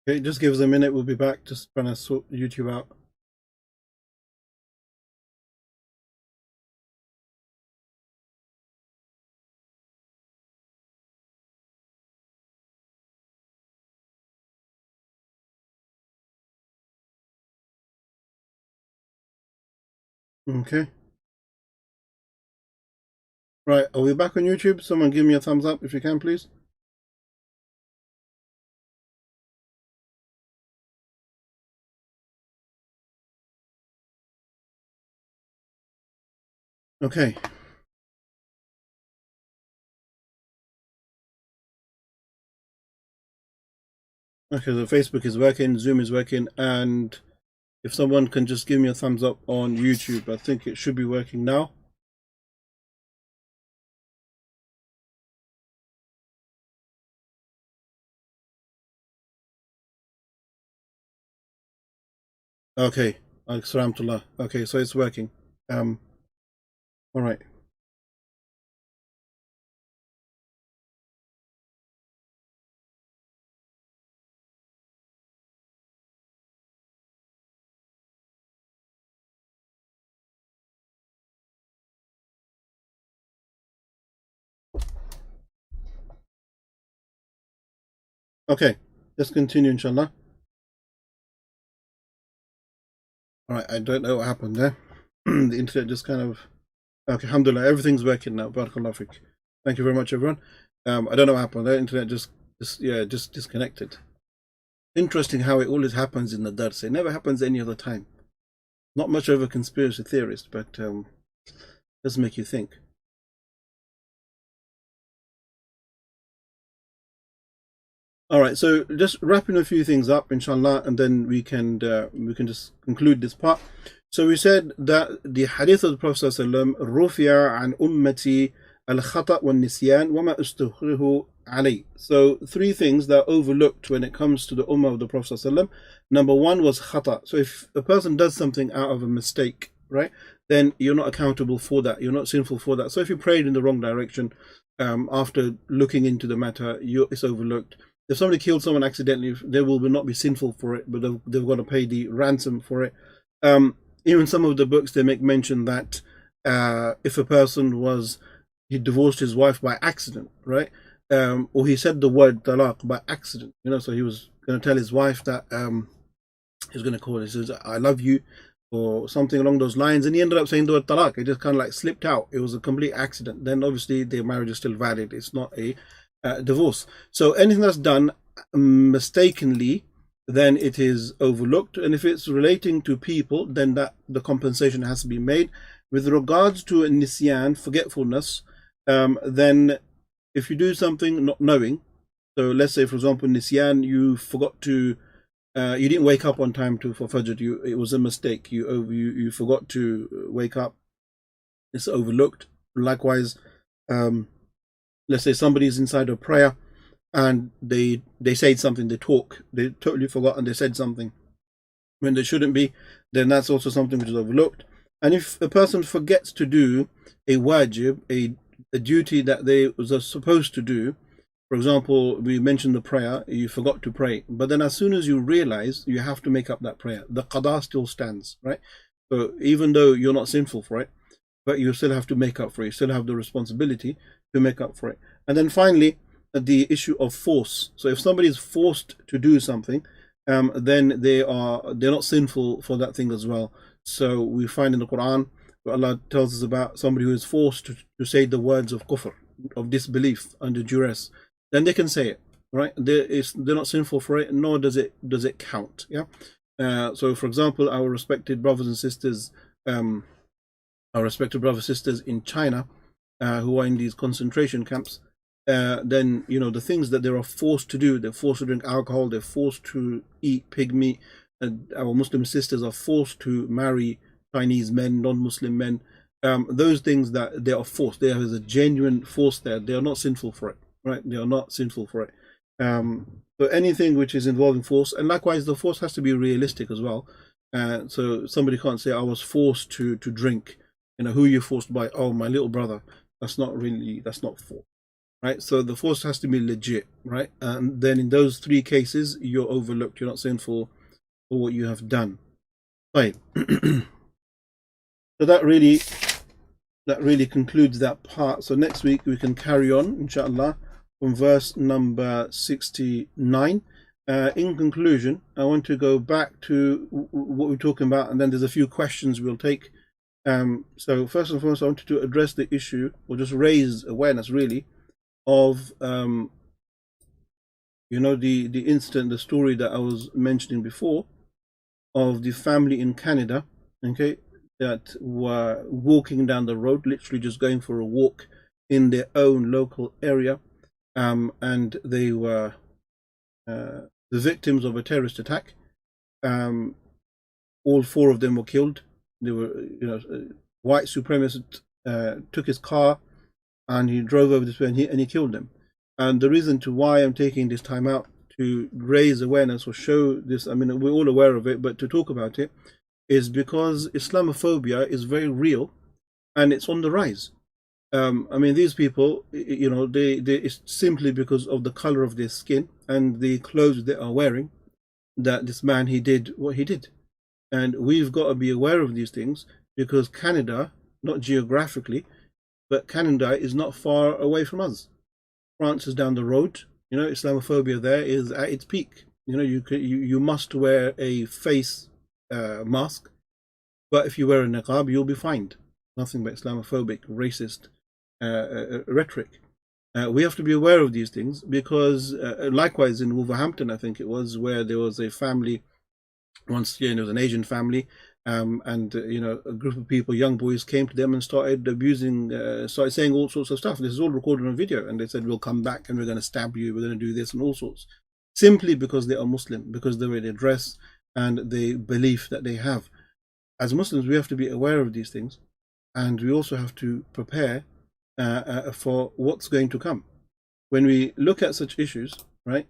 Okay, just give us a minute. We'll be back. Just trying to sort YouTube out. Okay. Right, are we back on YouTube? Someone give me a thumbs up if you can, please. Okay. Okay, so Facebook is working, Zoom is working, and if someone can just give me a thumbs up on YouTube, I think it should be working now. Okay, Alhamdulillah. Okay, so it's working. All right. Okay, let's continue, inshallah. All right, I don't know what happened there. The internet just kind of. Okay, alhamdulillah, everything's working now. Barakallah fik. Thank you very much, everyone. I don't know what happened. The internet just disconnected. Interesting how it always happens in the dars. It never happens any other time. Not much of a conspiracy theorist, but does make you think. All right, so just wrapping a few things up, inshallah, and then we can just conclude this part. So we said that the hadith of the Prophet ﷺ, "Rufi'a an ummati al-khata' wal-nisyan wa ma ustukhrihu alayh." So three things that are overlooked when it comes to the ummah of the Prophet ﷺ. Number one was khata. So if a person does something out of a mistake, right, then you're not accountable for that. You're not sinful for that. So if you prayed in the wrong direction, after looking into the matter, it's overlooked. If somebody killed someone accidentally, they will not be sinful for it, but they've got to pay the ransom for it. Even some of the books, they make mention that if a person he divorced his wife by accident, right? Or he said the word talaq by accident, so he was going to tell his wife that he was going to call it, he says, "I love you," or something along those lines, and he ended up saying the word talaq. It just kind of like slipped out. It was a complete accident. Then obviously their marriage is still valid. It's not a divorce. So anything that's done mistakenly, then it is overlooked. And if it's relating to people, then the compensation has to be made. With regards to nisyan, forgetfulness, then if you do something not knowing, so let's say, for example, nisyan, you forgot to, you didn't wake up on time for Fajr. It was a mistake. You forgot to wake up. It's overlooked. Likewise, let's say somebody's inside a prayer and they said something, they totally forgot and they said something when they shouldn't be, then that's also something which is overlooked. And if a person forgets to do a wajib, a duty that they were supposed to do, for example, we mentioned the prayer, you forgot to pray, but then as soon as you realize you have to make up that prayer, the qada still stands, right? So even though you're not sinful for it, but you still have to make up for it, you still have the responsibility to make up for it. And then finally, the issue of force. So if somebody is forced to do something, then they're not sinful for that thing as well. So we find in the Quran where Allah tells us about somebody who is forced to say the words of kufr, of disbelief under duress, then they can say it, right? They're not sinful for it, nor does it count. Yeah. So for example, our respected brothers and sisters in China, who are in these concentration camps, then the things that they are forced to do, they're forced to drink alcohol, they're forced to eat pig meat, and our Muslim sisters are forced to marry Chinese men, non-Muslim men. Those things that they are forced, there is a genuine force there. They are not sinful for it, right? They are not sinful for it. So anything which is involving force, and likewise the force has to be realistic as well. So somebody can't say, "I was forced to drink." Who are you forced by? Oh, my little brother. That's not force. right? So the force has to be legit, right? And then in those 3 cases, you're overlooked. You're not sinful for what you have done. Right. So that really concludes that part. So next week we can carry on, inshallah, from verse number 69. In conclusion, I want to go back to what we're talking about, and then there's a few questions we'll take. So first and foremost, I wanted to address the issue, or just raise awareness, really, of the incident, the story that I was mentioning before, of the family in Canada, okay, that were walking down the road, literally just going for a walk in their own local area, and they were the victims of a terrorist attack. All 4 of them were killed. They were, white supremacist took his car and he drove over this way, and he killed them. And the reason to why I'm taking this time out to raise awareness or show this, I mean, we're all aware of it, but to talk about it, is because Islamophobia is very real and it's on the rise. I mean, these people, it's simply because of the color of their skin and the clothes they are wearing that this man, he did what he did. And we've got to be aware of these things, because Canada, not geographically, but Canada is not far away from us. France is down the road. Islamophobia there is at its peak. You must wear a face mask, but if you wear a niqab, you'll be fined. Nothing but Islamophobic, racist rhetoric. We have to be aware of these things, because likewise in Wolverhampton, I think it was, where there was a family once, there was an Asian family, and a group of people, young boys, came to them and started abusing, started saying all sorts of stuff. This is all recorded on video, and they said, we'll come back and we're going to stab you, we're going to do this and all sorts, simply because they are Muslim, because the way they dress and the belief that they have. As Muslims, we have to be aware of these things, and we also have to prepare for what's going to come. When we look at such issues, right?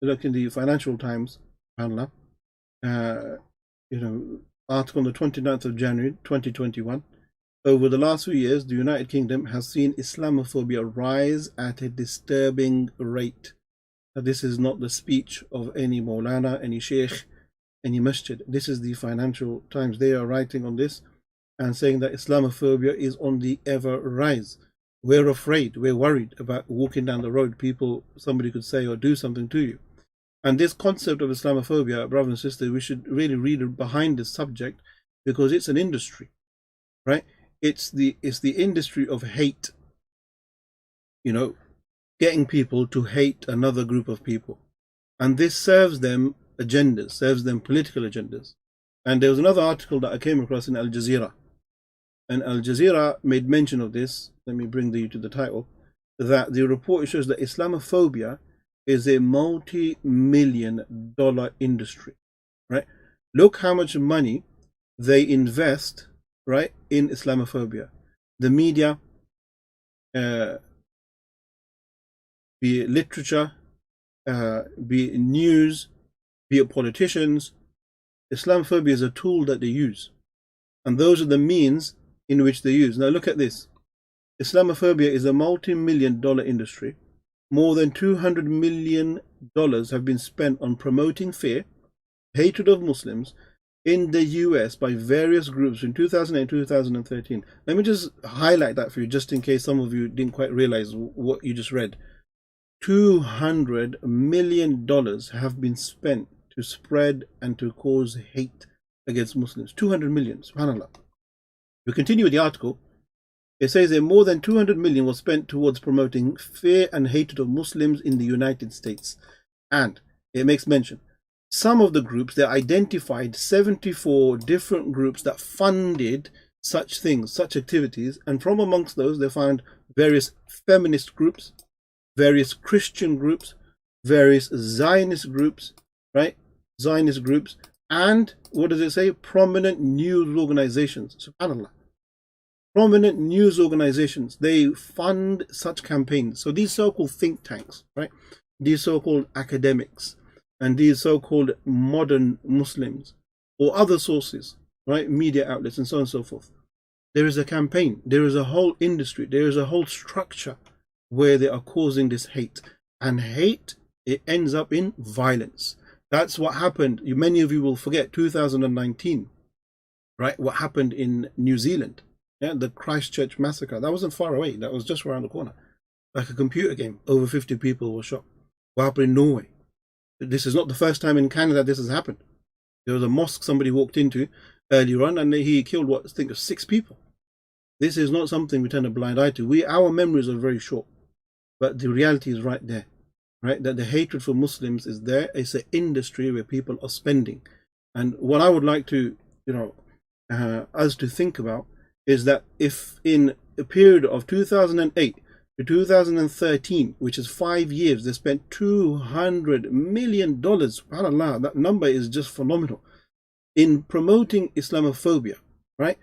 Look in the Financial Times, subhanAllah, article on the 29th of January 2021. Over the last few years, the United Kingdom has seen Islamophobia rise at a disturbing rate. Now, this is not the speech of any Maulana, any Sheikh, any masjid. This is the Financial Times. They are writing on this and saying that Islamophobia is on the ever rise. We're afraid, we're worried about walking down the road, somebody could say or do something to you. And this concept of Islamophobia, brothers and sisters, we should really read behind this subject, because it's an industry, right? It's the industry of hate, getting people to hate another group of people. And this serves them agendas, serves them political agendas. And there was another article that I came across in Al Jazeera. And Al Jazeera made mention of this. Let me bring you to the title. That the report shows that Islamophobia is a multi-million-dollar industry, right? Look how much money they invest, right, in Islamophobia. The media, be it literature, be it news, be it politicians. Islamophobia is a tool that they use, and those are the means in which they use. Now look at this. Islamophobia is a multi-million-dollar industry. More than $200 million have been spent on promoting fear, hatred of Muslims in the US by various groups in 2008 and 2013. Let me just highlight that for you, just in case some of you didn't quite realize what you just read. $200 million have been spent to spread and to cause hate against Muslims. 200 million, subhanAllah. We continue with the article. It says that more than 200 million was spent towards promoting fear and hatred of Muslims in the United States. And it makes mention, some of the groups, they identified 74 different groups that funded such things, such activities. And from amongst those, they found various feminist groups, various Christian groups, various Zionist groups, right? Zionist groups. And what does it say? Prominent news organizations. SubhanAllah. Prominent news organizations, they fund such campaigns. So these so-called think tanks, right? These so-called academics and these so-called modern Muslims or other sources, right? Media outlets and so on and so forth. There is a campaign. There is a whole industry. There is a whole structure where they are causing this hate. And hate, it ends up in violence. That's what happened. Many of you will forget 2019, right? What happened in New Zealand, yeah, the Christchurch massacre. That wasn't far away. That was just around the corner. Like a computer game, over 50 people were shot. What happened in Norway? This is not the first time in Canada this has happened. There was a mosque somebody walked into earlier on, and he killed, what, I think, 6 people. This is not something we turn a blind eye to. Our memories are very short, but the reality is right there, right? That the hatred for Muslims is there. It's an industry where people are spending. And what I would like to, us to think about is that if in a period of 2008 to 2013, which is 5 years, they spent $200 million. SubhanAllah, that number is just phenomenal in promoting Islamophobia, right?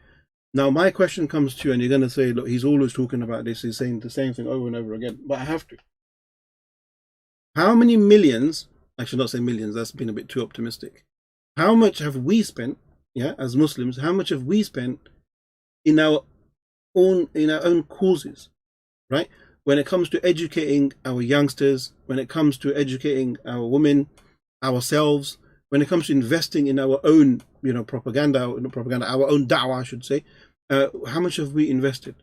Now, my question comes to you, and you're going to say, look, he's always talking about this. He's saying the same thing over and over again, but I have to. How many millions, I should not say millions, that's been a bit too optimistic. How much have we spent, as Muslims, how much have we spent in our own causes, right? When it comes to educating our youngsters, when it comes to educating our women, ourselves, when it comes to investing in our own, propaganda, our own da'wah, I should say, how much have we invested?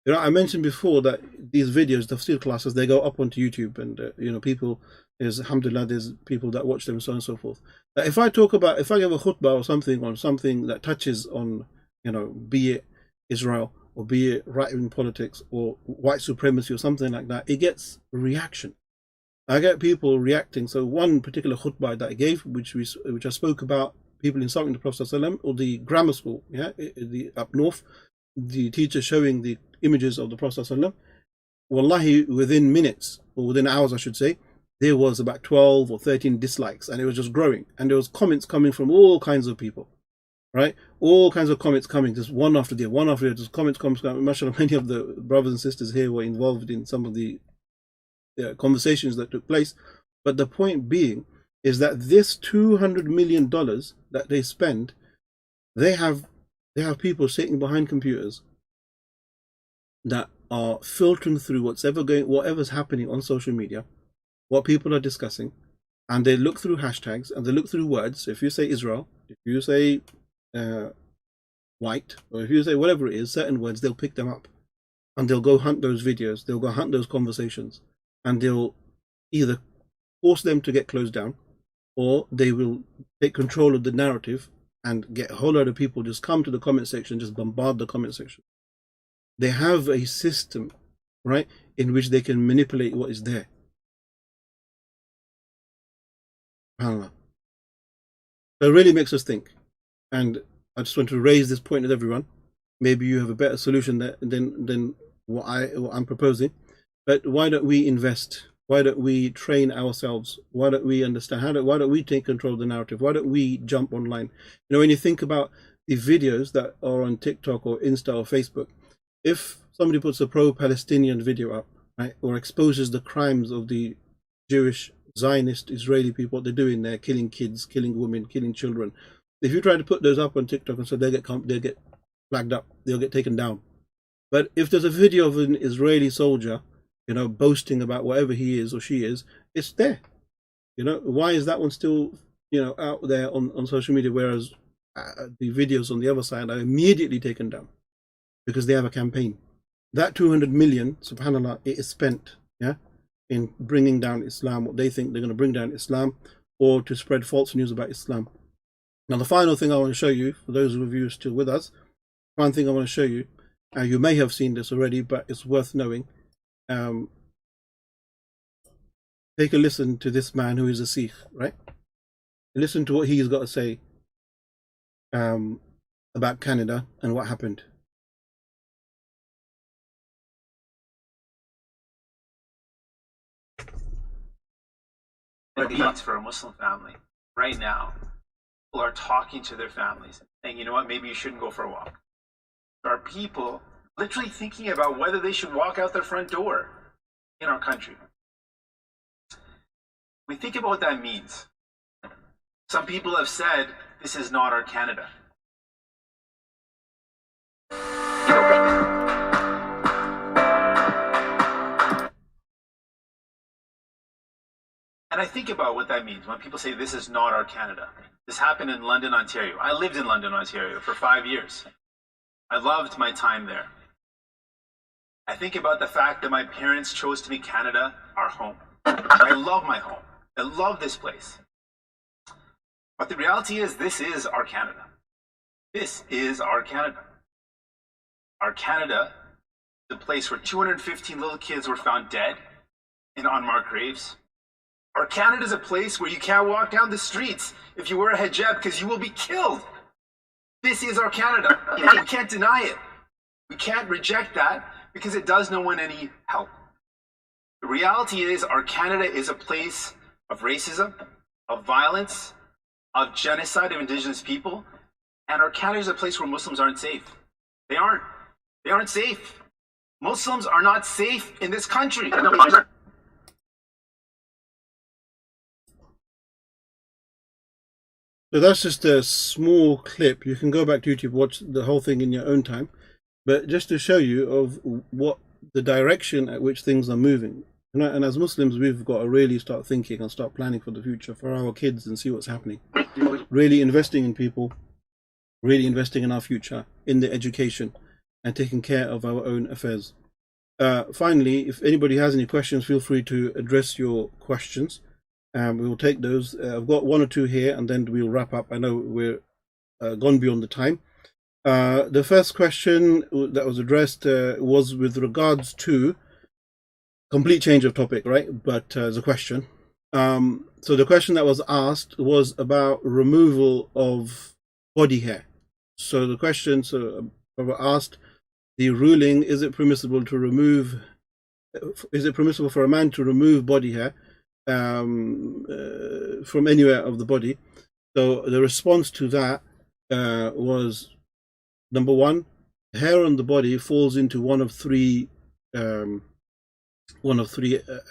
I mentioned before that these videos, the tafsir classes, they go up onto YouTube, and people, alhamdulillah, there's people that watch them, so on and so forth. If I give a khutbah or something on something that touches on, be it Israel or be it right-wing politics or white supremacy or something like that, it gets reaction. I get people reacting. So one particular khutbah that I gave, which I spoke about people insulting the Prophet ﷺ, or the grammar school, up north, the teacher showing the images of the Prophet ﷺ, wallahi, within minutes, or within hours I should say, there was about 12 or 13 dislikes, and it was just growing. And there was comments coming from all kinds of people, right? All kinds of comments coming, just one after the other, just comments coming. Mashallah, many of the brothers and sisters here were involved in some of the conversations that took place. But the point being is that this $200 million that they spend, they have people sitting behind computers that are filtering through whatever's happening on social media, what people are discussing, and they look through hashtags and they look through words. So if you say Israel, if you say white, or if you say whatever it is, certain words, they'll pick them up and they'll go hunt those videos, they'll go hunt those conversations, and they'll either force them to get closed down, or they will take control of the narrative and get a whole lot of people just come to the comment section, just bombard the comment section. They have a system, right, in which they can manipulate what is there. SubhanAllah. So it really makes us think. And I just want to raise this point with everyone. Maybe you have a better solution than what I'm proposing. But why don't we invest? Why don't we train ourselves? Why don't we understand? Why don't we take control of the narrative? Why don't we jump online? When you think about the videos that are on TikTok or Insta or Facebook, if somebody puts a pro-Palestinian video up, right, or exposes the crimes of the Jewish, Zionist, Israeli people, what they're doing there, killing kids, killing women, killing children. If you try to put those up on TikTok and so they'll get flagged up, they'll get taken down. But if there's a video of an Israeli soldier, boasting about whatever he is or she is, it's there. Why is that one still, out there on social media, whereas the videos on the other side are immediately taken down because they have a campaign? That 200 million, subhanAllah, it is spent, in bringing down Islam, what they think they're going to bring down Islam, or to spread false news about Islam. Now, the final thing I want to show you, for those of you still with us, one thing I want to show you, you may have seen this already, but it's worth knowing. Take a listen to this man who is a Sikh, right? Listen to what he's got to say about Canada and what happened. It needs for a Muslim family right now. People are talking to their families and saying, you know what, maybe you shouldn't go for a walk. There are people literally thinking about whether they should walk out their front door in our country. We think about what that means. Some people have said, this is not our Canada. And I think about what that means when people say this is not our Canada. This happened in London, Ontario. I lived in London, Ontario for 5 years. I loved my time there. I think about the fact that my parents chose to make Canada our home. I love my home. I love this place. But the reality is, this is our Canada. This is our Canada. Our Canada, the place where 215 little kids were found dead in unmarked graves. Our Canada is a place where you can't walk down the streets if you wear a hijab because you will be killed. This is our Canada. We can't deny it. We can't reject that because it does no one any help. The reality is, our Canada is a place of racism, of violence, of genocide of Indigenous people, and our Canada is a place where Muslims aren't safe. They aren't. They aren't safe. Muslims are not safe in this country. So that's just a small clip. You can go back to YouTube, watch the whole thing in your own time. But just to show you of what the direction at which things are moving. And as Muslims, we've got to really start thinking and start planning for the future for our kids and see what's happening. Really investing in people, really investing in our future, in the education, and taking care of our own affairs. Finally, if anybody has any questions, feel free to address your questions. We will take those. I've got one or two here, and then we'll wrap up. I know we're gone beyond the time. The first question that was addressed was with regards to complete change of topic, right? But as a question. So the question that was asked was about removal of body hair. So the question asked the ruling: is it permissible to remove? Is it permissible for a man to remove body hair from anywhere of the body? So the response to that was, number one, hair on the body falls into one of three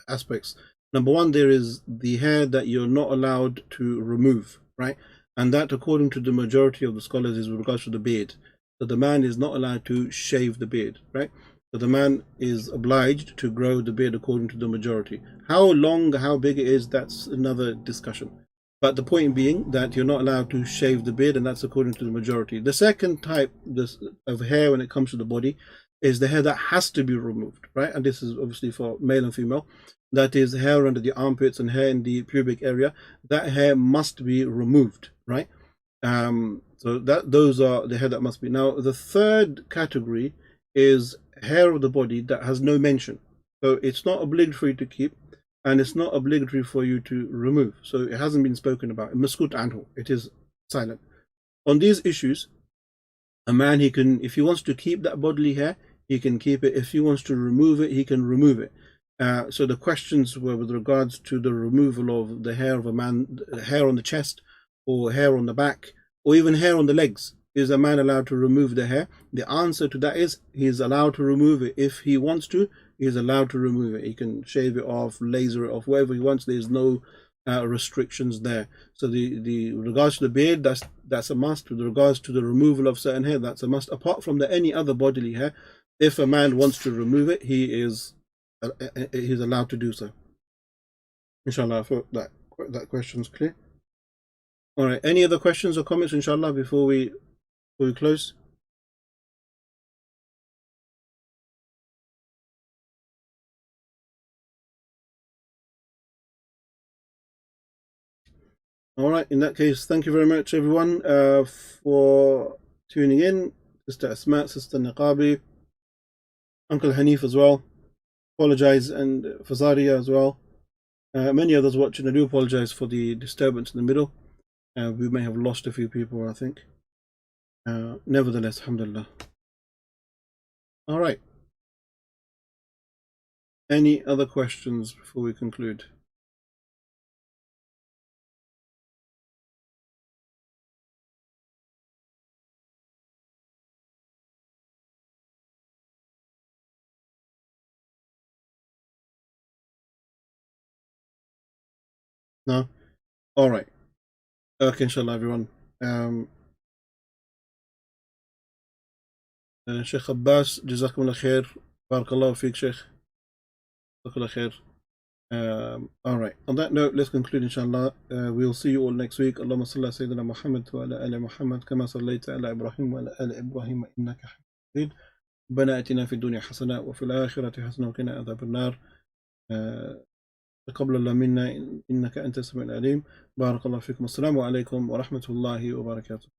aspects. Number one, there is the hair that you're not allowed to remove, right? And that, according to the majority of the scholars, is with regards to the beard. So the man is not allowed to shave the beard, right? So the man is obliged to grow the beard according to the majority. How long, how big it is, that's another discussion. But the point being that you're not allowed to shave the beard, and that's according to the majority. The second type of hair when it comes to the body is the hair that has to be removed, right? And this is obviously for male and female. That is hair under the armpits and hair in the pubic area. That hair must be removed, right? So those are the hair that must be. Now, the third category is hair of the body that has no mention. So it's not obligatory to keep, and it's not obligatory for you to remove. So it hasn't been spoken about. Maskut anhu, it is silent. On these issues, a man, he can, if he wants to keep that bodily hair, he can keep it. If he wants to remove it, he can remove it. So the questions were with regards to the removal of the hair of a man, hair on the chest, or hair on the back, or even hair on the legs. Is a man allowed to remove the hair? The answer to that is he is allowed to remove it. If he wants to, he is allowed to remove it. He can shave it off, laser it off, whatever he wants. There's no restrictions there. So the regards to the beard, that's a must. With regards to the removal of certain hair, that's a must. Apart from any other bodily hair, if a man wants to remove it, he's allowed to do so. Inshallah, I thought that question's clear. All right. Any other questions or comments, inshallah, before we close? All right. In that case, thank you very much, everyone, for tuning in. Sister Asma, Sister Niqabi, Uncle Hanif as well. Apologize, and Fazaria as well. Many others watching. I do apologize for the disturbance in the middle. We may have lost a few people, I think. Nevertheless, alhamdulillah. All right. Any other questions before we conclude? No? All right. Okay, inshallah, everyone. Sheikh Abbas, Jazakumullah khair. Barakallahu feek, Sheikh. Jazakumullah khair. All right. On that note, let's conclude, inshallah. We'll see you all next week. Allahumma salli ala Sayyidina Muhammad wa ala ali Muhammad kama sallaita ala Ibrahim wa ala ali Ibrahim innaka hamidun majid. ربنا آتنا في الدنيا حسنة وفي الآخرة حسنة وقنا عذاب النار. تقبل الله منا إنك أنت السميع العليم. بارك الله فيكم. السلام عليكم ورحمة الله وبركاته.